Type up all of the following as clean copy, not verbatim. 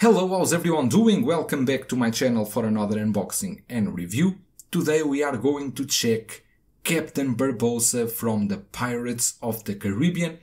Hello, how's everyone doing? Welcome back to my channel for another unboxing and review. Today we are going to check Captain Barbossa from the Pirates of the Caribbean,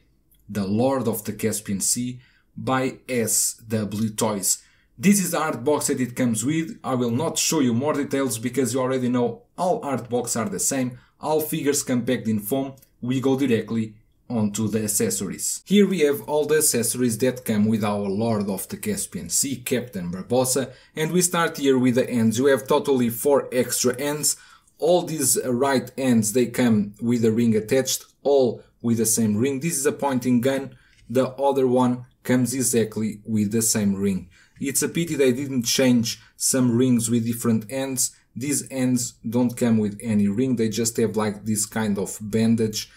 the Lord of the Caspian Sea by SW Toys. This is the art box that it comes with. I will not show you more details because you already know all art boxes are the same. All figures come packed in foam. We go directly onto the accessories. Here we have all the accessories that come with our Lord of the Caspian Sea, Captain Barbossa, and we start here with the ends. You have totally 4 extra ends. All these right ends, they come with a ring attached, all with the same ring. This is a pointing gun, the other one comes exactly with the same ring. It's a pity they didn't change some rings with different ends. These ends don't come with any ring, they just have like this kind of bandage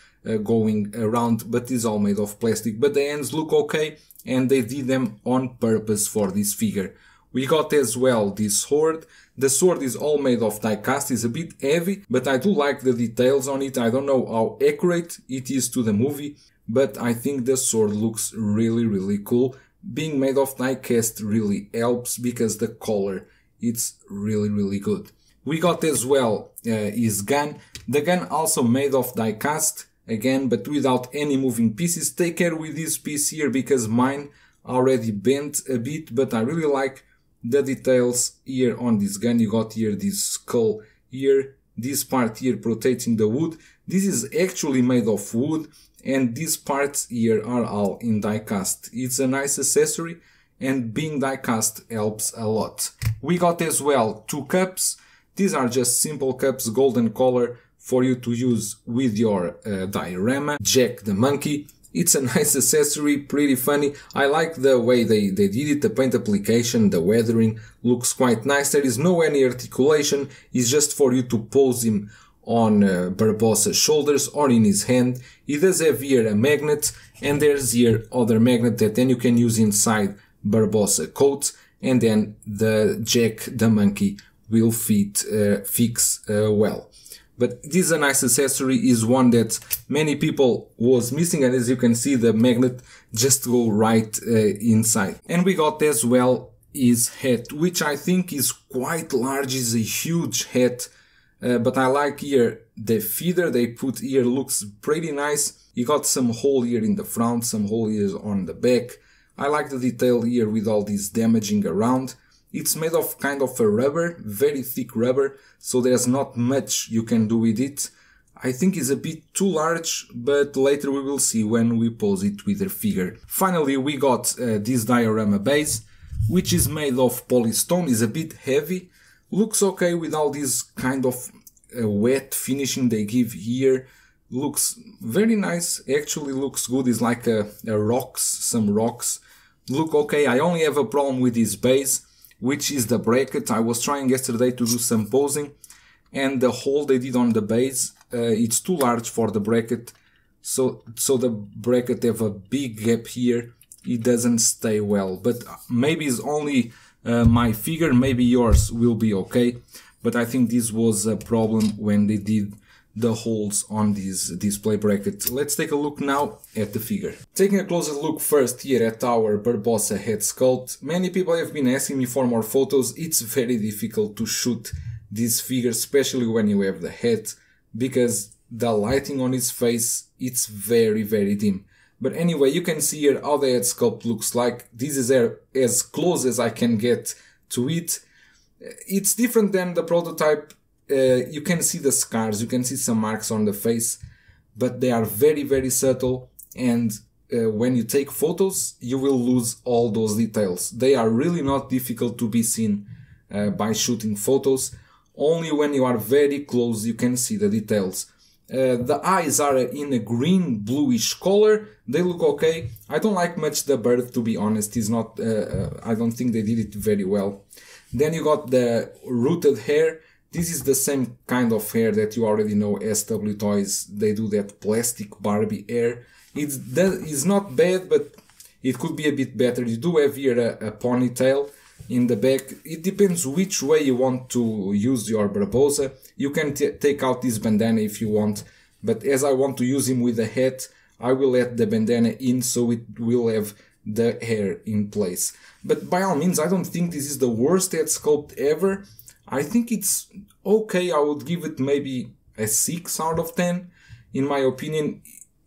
going around, but it's all made of plastic. But the ends look okay and they did them on purpose for this figure. We got as well this sword. The sword is all made of die cast, it's a bit heavy, but I do like the details on it. I don't know how accurate it is to the movie, but I think the sword looks really cool. Being made of die cast really helps because the color, it's really good. We got as well his gun. The gun also made of die cast. Again, but without any moving pieces. Take care with this piece here because mine already bent a bit, but I really like the details here on this gun. You got here this skull here, this part here protecting the wood. This is actually made of wood and these parts here are all in die cast. It's a nice accessory and being die cast helps a lot. We got as well 2 cups. These are just simple cups, golden color, for you to use with your diorama. Jack the monkey. It's a nice accessory, pretty funny. I like the way they did it, the paint application, the weathering looks quite nice. There is no any articulation, it's just for you to pose him on Barbossa's shoulders or in his hand. He does have here a magnet and there's here other magnet that then you can use inside Barbossa coat and then the Jack the monkey will fix well. But this is a nice accessory, is one that many people was missing, and as you can see the magnet just go right inside. And we got as well his hat, which I think is quite large, is a huge hat, but I like here the feather they put here, looks pretty nice. You got some hole here in the front, some hole here on the back. I like the detail here with all this damaging around. It's made of kind of a rubber, very thick rubber, so there's not much you can do with it. I think it's a bit too large, but later we will see when we pose it with the figure. Finally, we got this diorama base, which is made of polystone, is a bit heavy. Looks okay with all this kind of wet finishing they give here. Looks very nice, actually looks good, it's like some rocks. Look okay, I only have a problem with this base, which is the bracket. I was trying yesterday to do some posing and the hole they did on the base, it's too large for the bracket, so the bracket have a big gap here, it doesn't stay well, but maybe it's only my figure, maybe yours will be okay, but I think this was a problem when they did the holes on this display bracket. Let's take a look now at the figure. Taking a closer look first here at our Barbossa head sculpt. Many people have been asking me for more photos. It's very difficult to shoot this figure, especially when you have the head, because the lighting on his face, it's very dim. But anyway, you can see here how the head sculpt looks like. This is as close as I can get to it. It's different than the prototype. You can see the scars, you can see some marks on the face, but they are very subtle, and when you take photos you will lose all those details. They are really not difficult to be seen by shooting photos. Only when you are very close you can see the details. The eyes are in a green bluish color, they look okay. I don't like much the bird, to be honest. Is not I don't think they did it very well. Then you got the rooted hair. This is the same kind of hair that you already know, SW Toys, they do that plastic Barbie hair. It's not bad, but it could be a bit better. You do have here a ponytail in the back. It depends which way you want to use your Barbossa. You can take out this bandana if you want, but as I want to use him with a hat, I will let the bandana in so it will have the hair in place. But by all means, I don't think this is the worst head sculpt ever. I think it's okay. I would give it maybe a 6 out of 10 in my opinion.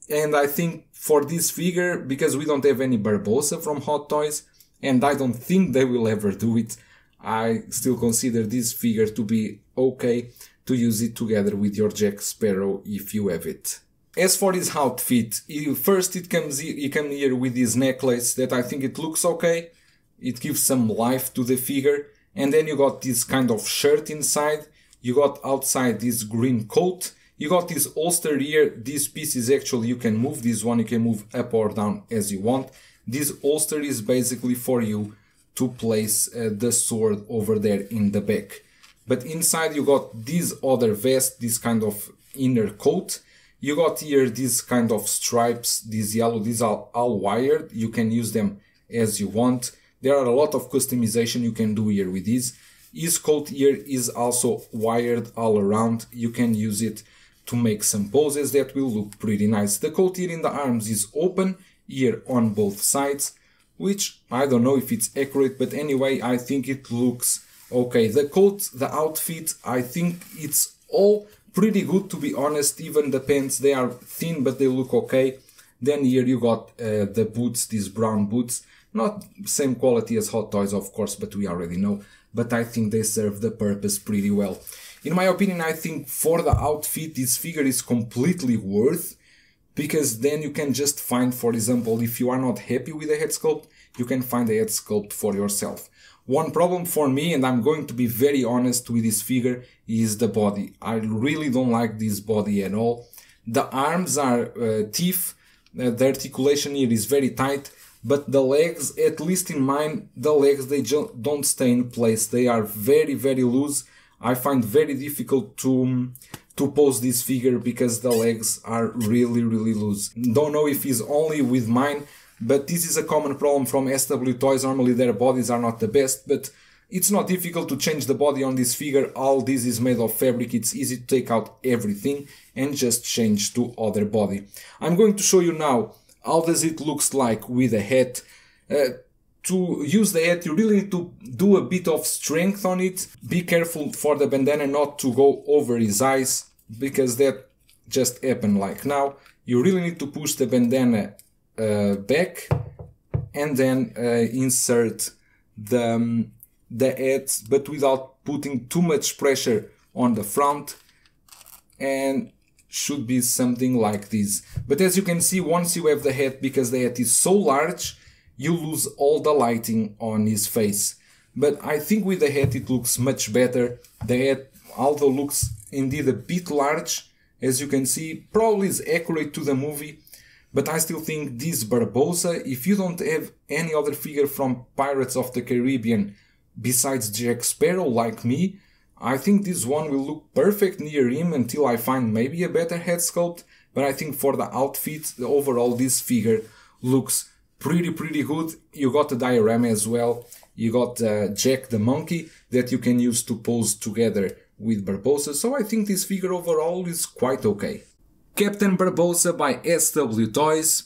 And I think for this figure, because we don't have any Barbossa from Hot Toys, and I don't think they will ever do it, I still consider this figure to be okay to use it together with your Jack Sparrow if you have it. As for his outfit, first it comes here with this necklace that I think it looks okay. It gives some life to the figure. And then you got this kind of shirt inside. You got outside this green coat. You got this holster here. This piece is actually, you can move this one, you can move up or down as you want. This holster is basically for you to place the sword over there in the back. But inside you got this other vest, this kind of inner coat. You got here these kind of stripes, these yellow, these are all wired. You can use them as you want. There are a lot of customization you can do here with these. His coat here is also wired all around. You can use it to make some poses that will look pretty nice. The coat here in the arms is open here on both sides, which I don't know if it's accurate, but anyway, I think it looks okay. The coat, the outfit, I think it's all pretty good, to be honest. Even the pants, they are thin, but they look okay. Then here you got the boots, these brown boots. Not same quality as Hot Toys, of course, but we already know. But I think they serve the purpose pretty well. In my opinion, I think for the outfit, this figure is completely worth, because then you can just find, for example, if you are not happy with the head sculpt, you can find a head sculpt for yourself. One problem for me, and I'm going to be very honest with this figure, is the body. I really don't like this body at all. The arms are stiff, the articulation here is very tight, but the legs, at least in mine, the legs, they don't stay in place. They are very, very loose. I find very difficult to pose this figure because the legs are really, really loose. Don't know if it's only with mine, but this is a common problem from SW Toys. Normally their bodies are not the best, but it's not difficult to change the body on this figure. All this is made of fabric. It's easy to take out everything and just change to other body. I'm going to show you now how does it looks like with a hat. To use the hat, you really need to do a bit of strength on it. Be careful for the bandana not to go over his eyes, because that just happened like now. You really need to push the bandana back and then insert the hat, but without putting too much pressure on the front, and should be something like this. But as you can see, once you have the hat, because the hat is so large, you lose all the lighting on his face. But I think with the hat it looks much better. The hat, although looks indeed a bit large, as you can see, probably is accurate to the movie. But I still think this Barbossa, if you don't have any other figure from Pirates of the Caribbean besides Jack Sparrow like me, I think this one will look perfect near him until I find maybe a better head sculpt. But I think for the outfit, overall this figure looks pretty good. You got the diorama as well. You got Jack the monkey that you can use to pose together with Barbossa. So I think this figure overall is quite okay. Captain Barbossa by SW Toys.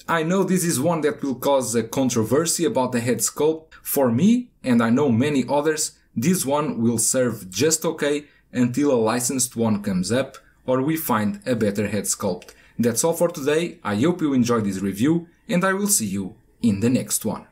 I know this is one that will cause a controversy about the head sculpt. For me, and I know many others, this one will serve just okay until a licensed one comes up or we find a better head sculpt. That's all for today. I hope you enjoyed this review, and I will see you in the next one.